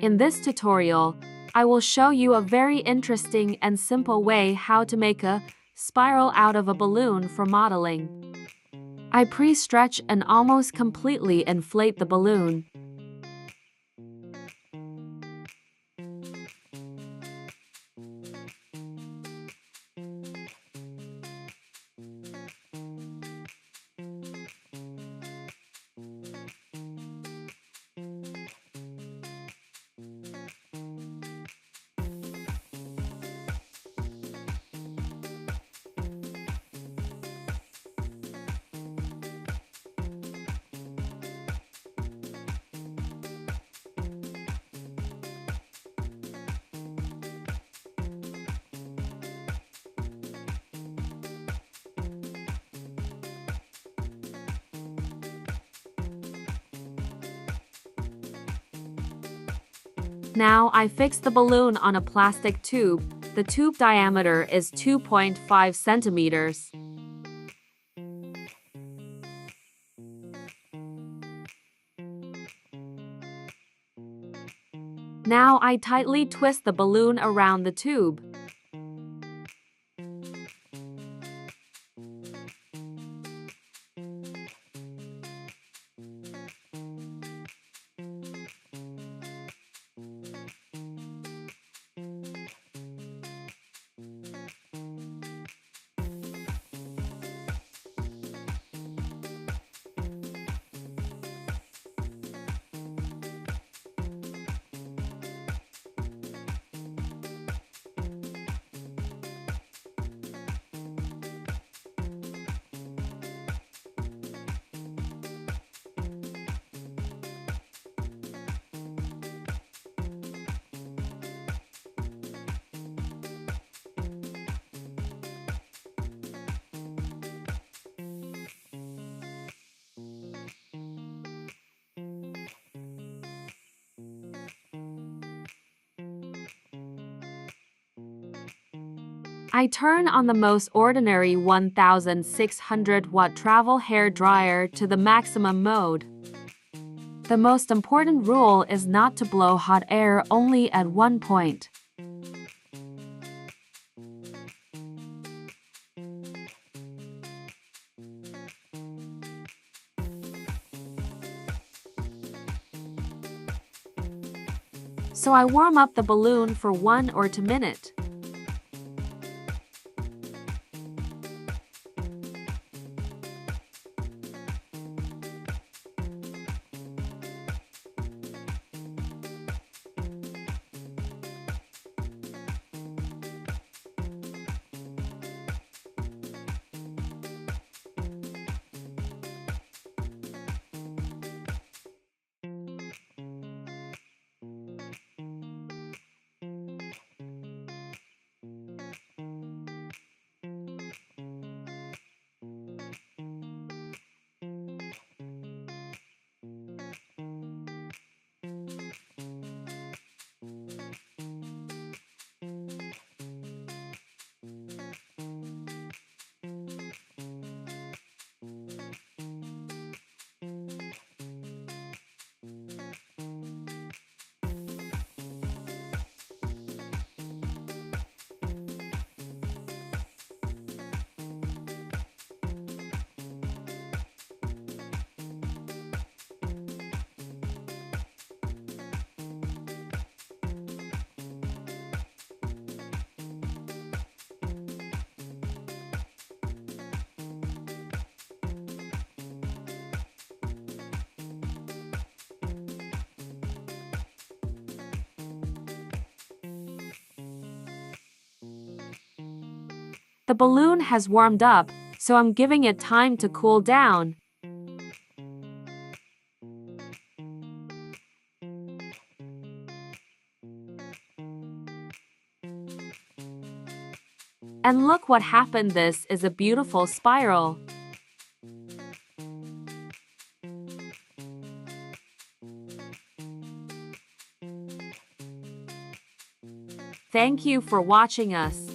In this tutorial, I will show you a very interesting and simple way how to make a spiral out of a balloon for modeling. I pre-stretch and almost completely inflate the balloon. Now I fix the balloon on a plastic tube. The tube diameter is 2.5 centimeters. Now I tightly twist the balloon around the tube. I turn on the most ordinary 1600-watt travel hair dryer to the maximum mode. The most important rule is not to blow hot air only at one point. So I warm up the balloon for 1 or 2 minutes. The balloon has warmed up, so I'm giving it time to cool down. And look what happened. This is a beautiful spiral. Thank you for watching us.